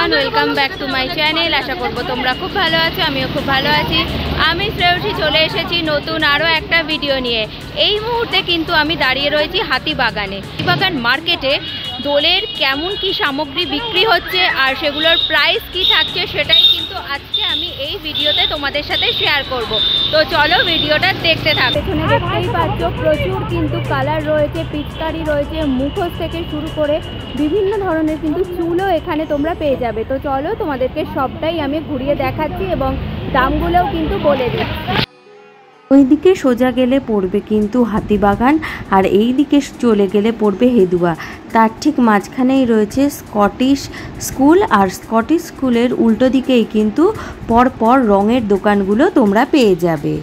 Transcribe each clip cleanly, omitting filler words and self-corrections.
Everyone, welcome back to my channel. আশা করব তোমরা খুব ভালো আছো, আমিও খুব ভালো আছি। আমি শ্রেয়সী চলে এসেছি নতুন আরও একটা ভিডিও নিয়ে। এই মুহূর্তে কিন্তু আমি দাঁড়িয়ে রয়েছি হাতিবাগানে। হাতিবাগান মার্কেটে দোলের কেমন কি সামগ্রী বিক্রি হচ্ছে আর সেগুলোর প্রাইস কি থাকছে সেটাই কিন্তু আজকে আমি এই ভিডিওতে তোমাদের সাথে শেয়ার করব। তো চলো ভিডিওটা দেখতে থাকো। এখানে দেখতেই পাচ্ছ প্রচুর কিন্তু কালার রয়েছে, পিচকারি রয়েছে, মুখোশ থেকে শুরু করে বিভিন্ন ধরনের কিন্তু চুলও এখানে তোমরা পেয়ে যাবে। তো চলো তোমাদেরকে সবটাই আমি ঘুরিয়ে দেখাচ্ছি এবং দামগুলোও কিন্তু বলে দিচ্ছি। ওইদিকে সোজা গেলে পড়বে কিন্তু হাতিবাগান, আর এই দিকে চলে গেলে পড়বে হেদুয়া। তার ঠিক মাঝখানেই রয়েছে স্কটিশ স্কুল, আর স্কটিশ স্কুলের উল্টো দিকেই কিন্তু পরপর রঙের দোকানগুলো তোমরা পেয়ে যাবে।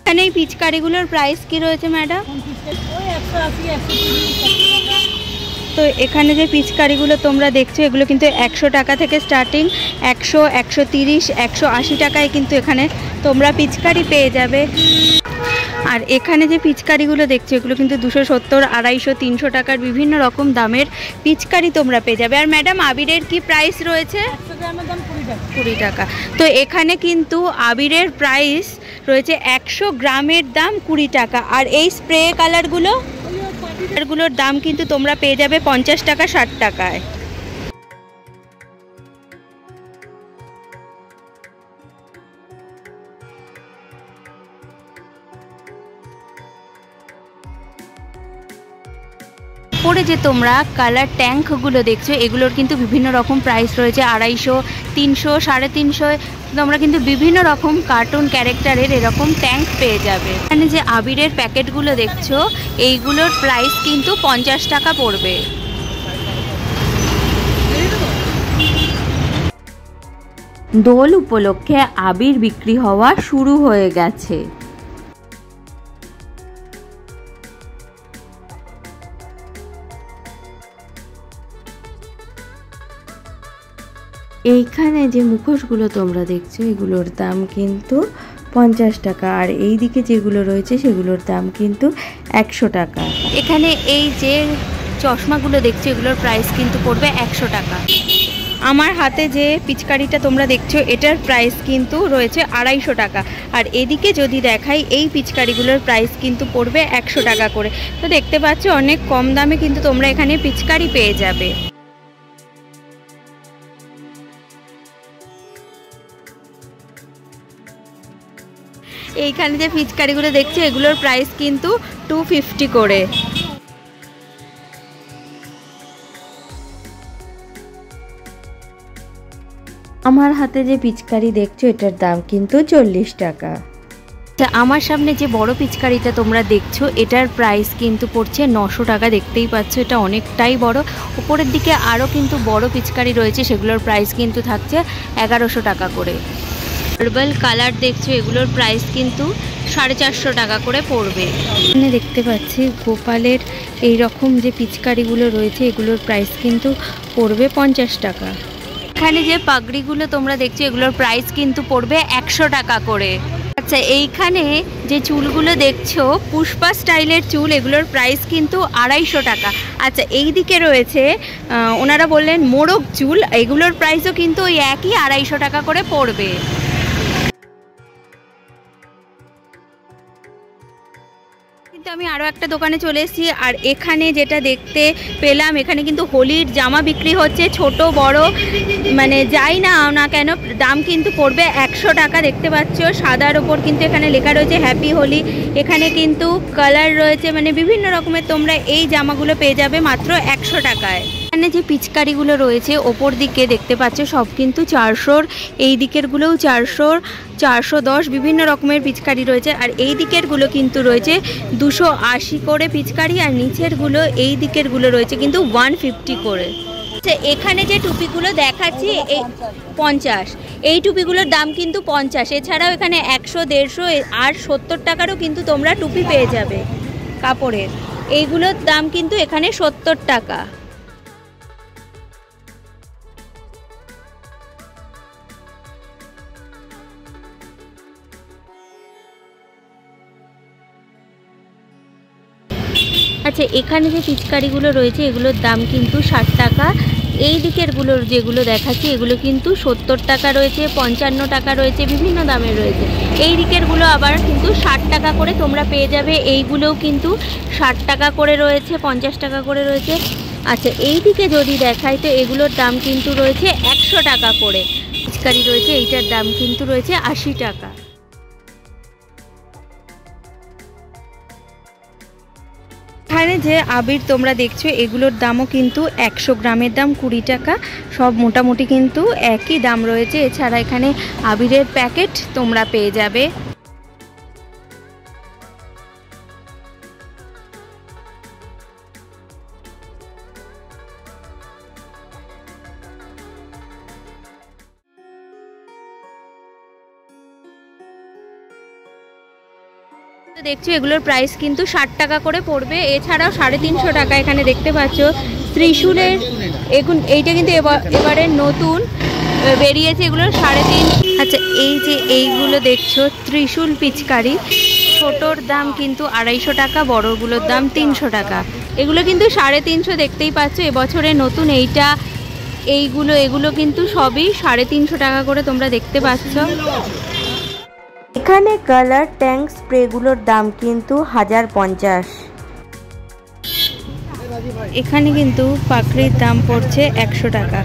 এখানে এই পিচকারিগুলোর প্রাইস কি রয়েছে ম্যাডাম? তো এখানে যে পিচকারিগুলো তোমরা দেখছো এগুলো কিন্তু 100 টাকা থেকে স্টার্টিং, 100, 130, 180 টাকায় কিন্তু এখানে তোমরা পিচকারি পেয়ে যাবে। আর এখানে যে পিচকারিগুলো দেখছো এগুলো কিন্তু 270, 250, 300 টাকার বিভিন্ন রকম দামের পিচকারি তোমরা পেয়ে যাবে। আর ম্যাডাম আবিরের কি প্রাইস রয়েছে? 20 টাকা। তো এখানে কিন্তু আবিরের প্রাইস রয়েছে 100 গ্রামের দাম 20 টাকা। আর এই স্প্রে কালারগুলোর দাম কিন্তু তোমরা পেয়ে যাবে 50 টাকা, 60 টাকায়। পরে যে তোমরা কালার ট্যাঙ্কগুলো দেখছো এগুলোর কিন্তু বিভিন্ন রকম প্রাইস রয়েছে, 250, 300, 350। তোমরা কিন্তু বিভিন্ন রকম কার্টুন ক্যারেক্টারের এরকম ট্যাঙ্ক পেয়ে যাবে। এখানে যে আবিরের প্যাকেটগুলো দেখছো এইগুলোর প্রাইস কিন্তু 50 টাকা পড়বে। দোল উপলক্ষে আবির বিক্রি হওয়া শুরু হয়ে গেছে। এইখানে যে মুখোশগুলো তোমরা দেখছো এগুলোর দাম কিন্তু 50 টাকা, আর এই দিকে যেগুলো রয়েছে সেগুলোর দাম কিন্তু 100 টাকা। এখানে এই যে চশমাগুলো দেখছো এগুলোর প্রাইস কিন্তু পড়বে 100 টাকা। আমার হাতে যে পিচকারিটা তোমরা দেখছো এটার প্রাইস কিন্তু রয়েছে 250 টাকা। আর এদিকে যদি দেখাই এই পিচকারিগুলোর প্রাইস কিন্তু পড়বে 100 টাকা করে। তো দেখতে পাচ্ছ অনেক কম দামে কিন্তু তোমরা এখানে পিচকারি পেয়ে যাবে। এইখানে যে পিচকারিগুলো দেখছো এগুলোর প্রাইস কিন্তু 250 করে। আমার হাতে যে পিচকারি দেখছো এটার দাম কিন্তু 40 টাকা। আমার সামনে যে বড় পিচকারিটা তোমরা দেখছো এটার প্রাইস কিন্তু পড়ছে 900 টাকা। দেখতেই পাচ্ছ এটা অনেকটাই বড়। উপরের দিকে আরও কিন্তু বড় পিচকারি রয়েছে, সেগুলোর প্রাইস কিন্তু থাকছে 1100 টাকা করে। হার্বাল কালার দেখছো এগুলোর প্রাইস কিন্তু 450 টাকা করে পড়বে। এখানে দেখতে পাচ্ছি গোপালের এই রকম যে পিচকারিগুলো রয়েছে এগুলোর প্রাইস কিন্তু পড়বে 50 টাকা। এখানে যে পাগড়িগুলো তোমরা দেখছো এগুলোর প্রাইস কিন্তু পড়বে 100 টাকা করে। আচ্ছা, এইখানে যে চুলগুলো দেখছো পুষ্পা স্টাইলের চুল এগুলোর প্রাইস কিন্তু 250 টাকা। আচ্ছা, এই দিকে রয়েছে ওনারা বললেন মোরগ চুল, এগুলোর প্রাইসও কিন্তু ওই একই 250 টাকা করে পড়বে। কিন্তু আমি আরও একটা দোকানে চলে এসেছি, আর এখানে যেটা দেখতে পেলাম এখানে কিন্তু হোলির জামা বিক্রি হচ্ছে, ছোট বড় মানে যাই না কেন দাম কিন্তু পড়বে 100 টাকা। দেখতে পাচ্ছ সাদার ওপর কিন্তু এখানে লেখা রয়েছে হ্যাপি হোলি। এখানে কিন্তু কালার রয়েছে, মানে বিভিন্ন রকমের তোমরা এই জামাগুলো পেয়ে যাবে মাত্র 100 টাকায়। এখানে যে পিচকারিগুলো রয়েছে ওপর দিকে দেখতে পাচ্ছ সব কিন্তু 400, এই দিকেরগুলোও 400, 410 বিভিন্ন রকমের পিচকারি রয়েছে। আর এই দিকেরগুলো কিন্তু রয়েছে 280 করে পিচকারি, আর নিচেরগুলো এই দিকেরগুলো রয়েছে কিন্তু 150 করে। আচ্ছা, এখানে যে টুপিগুলো দেখাচ্ছি এই 50, এই টুপিগুলোর দাম কিন্তু 50। এছাড়াও এখানে 100, 150 আর 70 টাকারও কিন্তু তোমরা টুপি পেয়ে যাবে কাপড়ের। এইগুলোর দাম কিন্তু এখানে 70 টাকা। আচ্ছা, এখানে যে পিচকারিগুলো রয়েছে এগুলোর দাম কিন্তু 60 টাকা। এই দিকেরগুলোর যেগুলো দেখাচ্ছি এগুলো কিন্তু 70 টাকা রয়েছে, 55 টাকা রয়েছে, বিভিন্ন দামের রয়েছে। এই দিকেরগুলো আবার কিন্তু 60 টাকা করে তোমরা পেয়ে যাবে। এইগুলোও কিন্তু 60 টাকা করে রয়েছে, 50 টাকা করে রয়েছে। আচ্ছা, এই দিকে যদি দেখাই তো এগুলোর দাম কিন্তু রয়েছে 100 টাকা করে। পিচকারি রয়েছে, এইটার দাম কিন্তু রয়েছে 80 টাকা। এখানে যে আবির তোমরা দেখছো এগুলোর দামও কিন্তু 100 গ্রামের দাম 20 টাকা। সব মোটামুটি কিন্তু একই দাম রয়েছে। এছাড়া এখানে আবিরের প্যাকেট তোমরা পেয়ে যাবে। দেখছো এগুলোর প্রাইস কিন্তু 60 টাকা করে পড়বে। এছাড়াও 350 টাকা এখানে দেখতে পাচ্ছ ত্রিশূলের। এখন এইটা কিন্তু এবারে নতুন বেরিয়েছে, এগুলোর 3.5। আচ্ছা, এই যে এইগুলো দেখছো ত্রিশূল পিচকারি, ছোটোর দাম কিন্তু 250 টাকা, বড়গুলোর দাম 300 টাকা। এগুলো কিন্তু 350 দেখতেই পাচ্ছ, এবছরে নতুন এইটা এগুলো কিন্তু সবই 350 টাকা করে তোমরা দেখতে পাচ্ছ। এখানে কালার ট্যাঙ্ক স্প্রেগুলোর দাম কিন্তু 1050। এখানে কিন্তু পাখড়ির দাম পড়ছে 100 টাকা।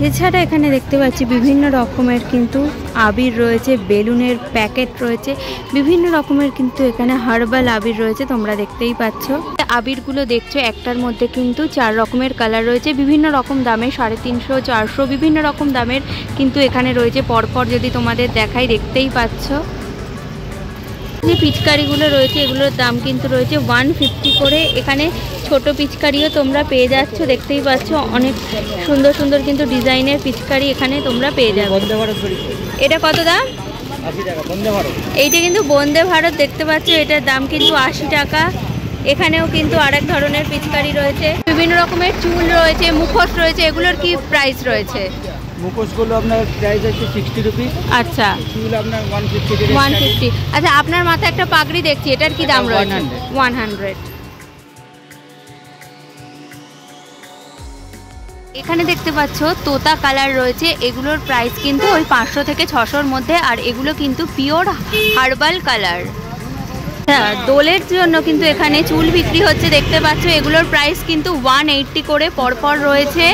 এছাড়া এখানে দেখতে পাচ্ছি বিভিন্ন রকমের কিন্তু আবির রয়েছে, বেলুনের প্যাকেট রয়েছে, বিভিন্ন রকমের কিন্তু এখানে হার্বাল আবির রয়েছে, তোমরা দেখতেই পাচ্ছ। আবিরগুলো দেখছো একটার মধ্যে কিন্তু 4 রকমের কালার রয়েছে, বিভিন্ন রকম দামে, 350, 400 বিভিন্ন রকম দামের কিন্তু এখানে রয়েছে। পরপর যদি তোমাদের দেখাই দেখতেই পাচ্ছ। যে পিচকারিগুলো রয়েছে এগুলোর দাম কিন্তু রয়েছে 150 করে। এখানে ছোট পিচকারিও তোমরা পেয়ে যাচ্ছ, দেখতেই পাচ্ছ অনেক সুন্দর সুন্দর কিন্তু ডিজাইনের পিচকারি এখানে তোমরা পেয়ে যাবে। এটা কত দাম? 80 টাকা বন্দে ভারত। এইটা কিন্তু বন্দে ভারত দেখতে পাচ্ছ, এটার দাম কিন্তু 80 টাকা। এখানেও কিন্তু আরেক ধরনের পিচকারি রয়েছে, বিভিন্ন রকমের চুল রয়েছে, মুখোশ রয়েছে। এগুলোর কি প্রাইস রয়েছে? মুখোশগুলো আপনার প্রাইস আছে 60 রুপিস। আচ্ছা, চুল আপনার 150। 150। আচ্ছা, আপনার মাথায় একটা পাগড়ি দেখছি, এটার কি দাম রয়েছে? 100। এখানে দেখতে পাচ্ছ তোতা কালার রয়েছে, এগুলোর প্রাইস কিন্তু ওই 500 থেকে 600-র মধ্যে। আর এগুলো কিন্তু পিওর হার্বাল কালার। দোলের জন্য কিন্তু এখানে চুল বিক্রি হচ্ছে, দেখতে পাচ্ছ এগুলোর প্রাইস কিন্তু 180 করে পরপর রয়েছে।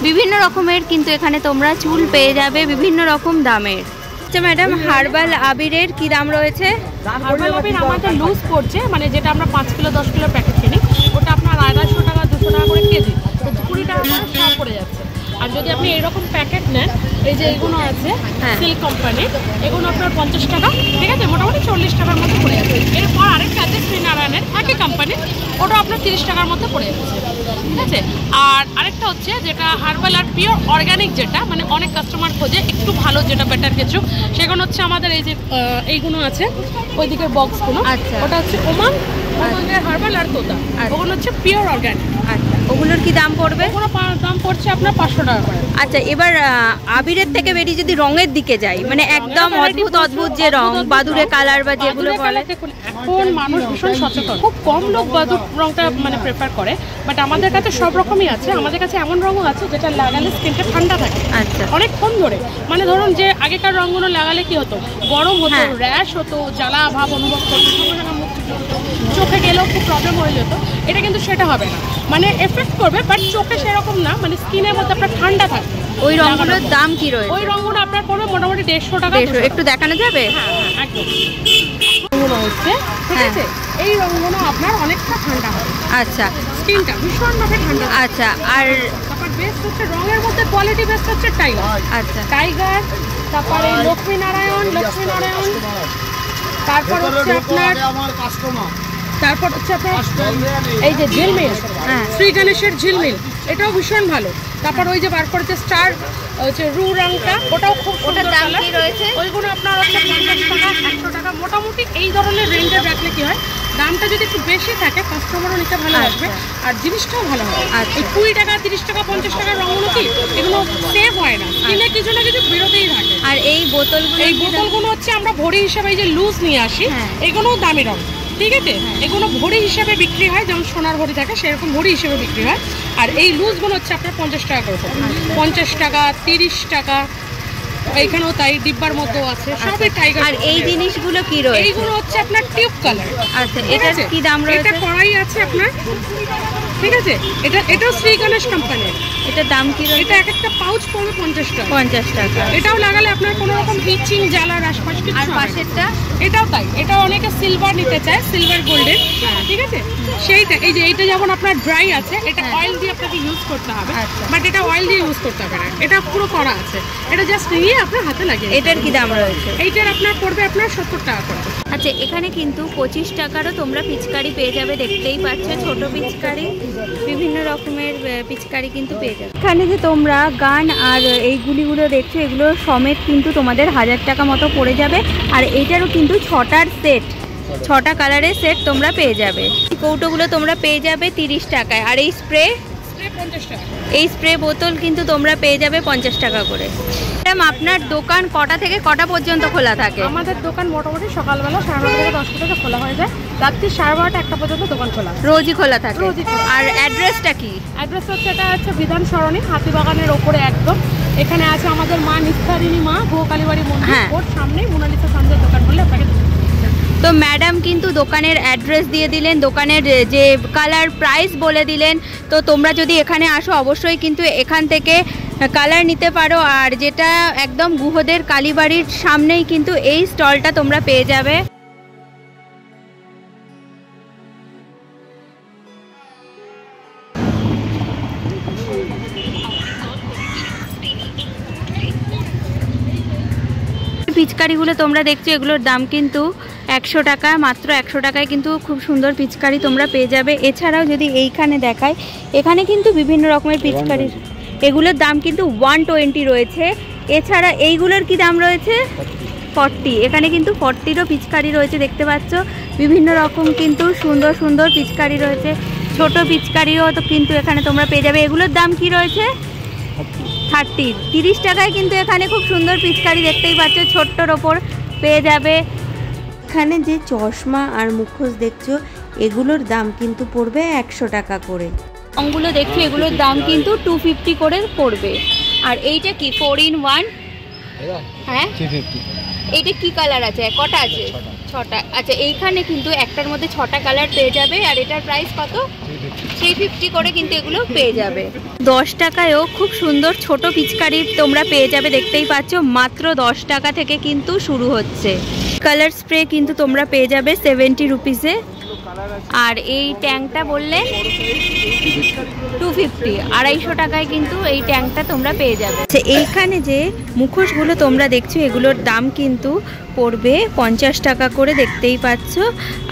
বিভিন্ন রকমের কিন্তু এখানে তোমরা চুল পেয়ে যাবে, বিভিন্ন রকম দামের। আচ্ছা ম্যাডাম, হার্বাল আবিরের কি দাম রয়েছে? হার্বাল আবির আমাদের লুজ পড়ছে, মানে যেটা আমরা 5 কিলো 10 কিলো প্যাকেট কিনি ওটা আপনার 250 টাকা 200 টাকা করে কেজি, তো 20 টাকা করে সব পড়ে যাচ্ছে। আর যদি আপনি এরকম প্যাকেট নেন, এই যে এগুলো আছে সিল্ক কোম্পানির, এগুলো আপনার 50 টাকা, ঠিক আছে, মোটামুটি 40 টাকার মধ্যে পড়ে যাচ্ছে। এরপর আরেকটা আছে শ্রীনারায়ণের, একই কোম্পানির, ওটা আপনার 30 টাকার মধ্যে পড়ে যাচ্ছে, ঠিক আছে। আর আরেকটা হচ্ছে যেটা হার্বাল আর পিওর অর্গানিক, যেটা মানে অনেক কাস্টমার খোঁজে একটু ভালো, যেটা বেটার কিছু, সেগুলো হচ্ছে আমাদের এই যে এইগুলো আছে ওই দিকের বক্সগুলো। আচ্ছা, ওটা হচ্ছে ওমান, হার্বাল আর তোতা, ওগুলো হচ্ছে পিওর অর্গানিক। আচ্ছা, ওগুলোর কি দাম পড়বে? ওগুলো দাম পড়ছে আপনার 500 টাকা করে। আচ্ছা, এবার আবিরের থেকে বেরিয়ে যদি রঙের দিকে যাই, মানে একদম অদ্ভুত অদ্ভুত যে রং, বাদুরে কালার বা যেগুলো বলে, দেখুন এখন মানুষ ভীষণ সচেতন, খুব কম লোক বাদুর রংটা মানে প্রেফার করে, বাট আমাদের কাছে সব রকমই আছে। আমাদের কাছে এমন রঙও আছে যেটা লাগালে স্কিনটা ঠান্ডা থাকে আচ্ছা অনেকক্ষণ ধরে। মানে ধরুন যে আগেকার রঙগুলো লাগালে কি হতো, গরম হতো, র্যাশ হতো, জ্বালা ভাব অনুভব করতো, চোখে গেলেও খুব প্রবলেম হয়ে যেত। এটা কিন্তু সেটা হবে না, মানে এফেক্ট করবে বাট চোখে সেরকম না, মানে স্কিনের মধ্যে আপনার ঠান্ডা থাকবে। ওই রঙগুলোর দাম কি রয়েছে? ওই রঙগুলো আপনার পড়বে মোটামুটি 150 টাকা। একটু দেখানো যাবে? হ্যাঁ হ্যাঁ, একদম। রঙগুলো হচ্ছে, ঠিক আছে, এই রঙগুলো আপনার অনেকটা ঠান্ডা হয়। আচ্ছা, স্কিনটা ভীষণভাবে ঠান্ডা। আচ্ছা, আর তারপর বেস্ট হচ্ছে রঙের মধ্যে কোয়ালিটি বেস্ট হচ্ছে টাইগার। আচ্ছা, টাইগার, তারপরে লক্ষ্মীনারায়ণ, তারপর হচ্ছে আপনার এই যে ঝিলমিল, শ্রী গণেশের ঝিলমিল, এটাও ভীষণ ভালো। তারপর ওই যে বার করেছে স্টার হচ্ছে রু রংটা, ওটাও খুব, ওটার দাম কি রয়েছে? ওইগুলো আপনার হচ্ছে 50 টাকা 100 টাকা মোটামুটি এই ধরনের রেঞ্জে রাখলে কি হয়, দামটা যদি একটু বেশি থাকে কাস্টমারও নিতে ভালো আসবে আর জিনিসটাও ভালো হয়। আর এই 20 টাকা 30 টাকা 50 টাকার রঙগুলো কি এগুলো সেভ হয় না, কিনে কিছু না কিছু বেরোতেই থাকে। আর এই বোতলগুলো হচ্ছে আমরা ভরি হিসাবে এই যে লুজ নিয়ে আসি, এগুলোও দামি রঙ, ঠিক আছে, এগুলো ভরি হিসাবে বিক্রি হয়, যেমন সোনার ভরি থাকে সেরকম ভরি হিসেবে বিক্রি হয়। আর এই লুজগুলো হচ্ছে আপনার 50 টাকা করে পড়বে, 50 টাকা, 30 টাকা, এইখানেও তাই, ডিব্বার মধ্যেও আছে, সবই টাইগার। আর এই জিনিসগুলো কি রয়েছে? এইগুলো হচ্ছে আপনার টিউব কালার। আচ্ছা, এটার কি দাম রয়েছে? এটা কড়াই আছে আপনার, ঠিক আছে, এটাও শ্রী গণেশ কোম্পানির। এটার দাম কি রয়েছে? এটা এক একটা পাউচ পড়বে 50 টাকা। 50 টাকা। এটাও লাগালে আপনার কোনো রকম হিচিং জ্বালার আশপাশ কিছু আর হবে না। পাশেরটা? এটাও তাই, এটাও অনেকে সিলভার নিতে চায়, সিলভার গোল্ডেন, ঠিক আছে, সেইটা। এই যে এইটা যেমন আপনার ড্রাই আছে, এটা অয়েল দিয়ে আপনাকে ইউজ করতে হবে, বাট এটা অয়েল দিয়ে ইউজ করতে হবে না, এটা পুরো করা আছে, এটা জাস্ট নিয়ে আপনার হাতে লাগে। এটার কি দাম রয়েছে? এইটার আপনার পড়বে আপনার 70 টাকা করে। আচ্ছা, এখানে কিন্তু 25 টাকারও তোমরা পিচকারি পেয়ে যাবে, দেখতেই পাচ্ছ ছোট পিচকারি, বিভিন্ন রকমের পিচকারি কিন্তু পেয়ে যাবে। এখানে যে তোমরা গান আর এই গুলিগুলো দেখছো, এগুলো সমেত কিন্তু তোমাদের 1000 টাকা মতো পড়ে যাবে। আর এইটারও কিন্তু 6টার সেট, 6টা কালারের সেট তোমরা পেয়ে যাবে। কৌটোগুলো তোমরা পেয়ে যাবে 30 টাকায়। আর এই স্প্রে 50 টাকা। এই স্প্রে বোতল কিন্তু তোমরা পেয়ে যাবে 50 টাকা করে। ম্যাডাম, আপনার দোকান কটা থেকে কটা পর্যন্ত খোলা থাকে? আমাদের দোকান মোটামুটি সকালবেলা 9:30 থেকে 10টা থেকে খোলা হয়ে যায়, রাত্রি 12:30 1টা পর্যন্ত দোকান খোলা। রোজই খোলা থাকে? রোজই খোলা। আর অ্যাড্রেসটা কি? অ্যাড্রেস হচ্ছে, এটা হচ্ছে বিধান সরণি, হাতিবাগানের ওপরে একদম। এখানে আছে আমাদের মা নিস্তারিণী মা ভোকালীবাড়ি মন্দির, হ্যাঁ। ওর সামনেই মোনালিসা সঞ্জয় দোকান বললে আপনাকে। তো ম্যাডাম কিন্তু দোকানের অ্যাড্রেস দিয়ে দিলেন, দোকানের যে কালার প্রাইস বলে দিলেন। তো তোমরা যদি এখানে আসো অবশ্যই কিন্তু এখান থেকে কালার নিতে পারো। আর যেটা একদম গুহদের কালীবাড়ির সামনেই কিন্তু এই স্টলটা তোমরা পেয়ে যাবে। পিচকারিগুলো তোমরা দেখছো, এগুলোর দাম কিন্তু 100 টাকা, মাত্র 100 টাকায় কিন্তু খুব সুন্দর পিচকারি তোমরা পেয়ে যাবে। এছাড়াও যদি এইখানে দেখায়, এখানে কিন্তু বিভিন্ন রকমের পিচকারি, এগুলোর দাম কিন্তু 120 রয়েছে। এছাড়া এইগুলোর কি দাম রয়েছে? 40। এখানে কিন্তু 40রও পিচকারি রয়েছে, দেখতে পাচ্ছ। বিভিন্ন রকম কিন্তু সুন্দর সুন্দর পিচকারি রয়েছে, ছোট পিচকারিও তো কিন্তু এখানে তোমরা পেয়ে যাবে। এগুলোর দাম কি রয়েছে? 30। 30 টাকায় কিন্তু এখানে খুব সুন্দর পিচকারি দেখতেই পাচ্ছ, ছোট্টর ওপর পেয়ে যাবে। এখানে যে চশমা আর মুখোশ দেখছো, এগুলোর দাম কিন্তু পড়বে 100 টাকা করে। রঙগুলো দেখছো, এগুলোর দাম কিন্তু 250 করে পড়বে। আর এইটা কি 4 in 1? হ্যাঁ, 350। এইটা কি কালার আছে? কটা আছে? 6টা। আচ্ছা, এইখানে কিন্তু একটার মধ্যে 6টা কালার পেয়ে যাবে। আর এটার প্রাইস কত? 350 করে কিন্তু এগুলো পেয়ে যাবে। 10 টাকায়ও খুব সুন্দর ছোট পিচকারি তোমরা পেয়ে যাবে, দেখতেই পাচ্ছ। মাত্র 10 টাকা থেকে কিন্তু শুরু হচ্ছে। কালার স্প্রে কিন্তু তোমরা পেয়ে যাবে 70 রুপিসে। আর এই ট্যাঙ্কটা বললে 250, 250 টাকায় কিন্তু এই ট্যাঙ্কটা তোমরা পেয়ে যাবে। এইখানে যে মুখোশগুলো তোমরা দেখছো, এগুলোর দাম কিন্তু পড়বে 50 টাকা করে, দেখতেই পাচ্ছ।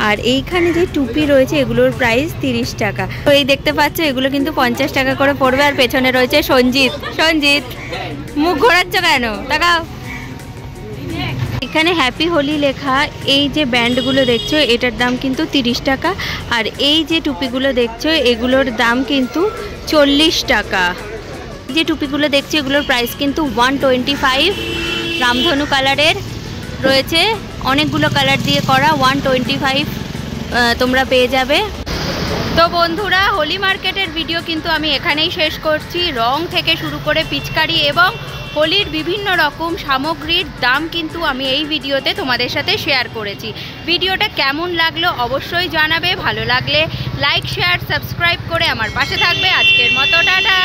আর এইখানে যে টুপি রয়েছে, এগুলোর প্রাইস 30 টাকা। তো এই দেখতে পাচ্ছ, এগুলো কিন্তু 50 টাকা করে পড়বে। আর পেছনে রয়েছে সঞ্জিত। সঞ্জিত, মুখ ঘোরাচ্ছ কেন? টাকা। এখানে হ্যাপি হোলি লেখা এই যে ব্যান্ডগুলো দেখছো, এটার দাম কিন্তু 30 টাকা। আর এই যে টুপিগুলো দেখছো, এগুলোর দাম কিন্তু 40 টাকা। যে টুপিগুলো দেখছো, এগুলোর প্রাইস কিন্তু 125। রামধনু কালারের রয়েছে, অনেকগুলো কালার দিয়ে করা, 125 তোমরা পেয়ে যাবে। তো বন্ধুরা, হোলি মার্কেটের ভিডিও কিন্তু আমি এখানেই শেষ করছি। রং থেকে শুরু করে পিচকারি এবং হোলির বিভিন্ন রকম সামগ্রীর দাম কিন্তু আমি এই ভিডিওতে তোমাদের সাথে শেয়ার করেছি। ভিডিওটা কেমন লাগলো অবশ্যই জানাবে। ভালো লাগলে লাইক, শেয়ার, সাবস্ক্রাইব করে আমার পাশে থাকবে। আজকের মতো টাটা।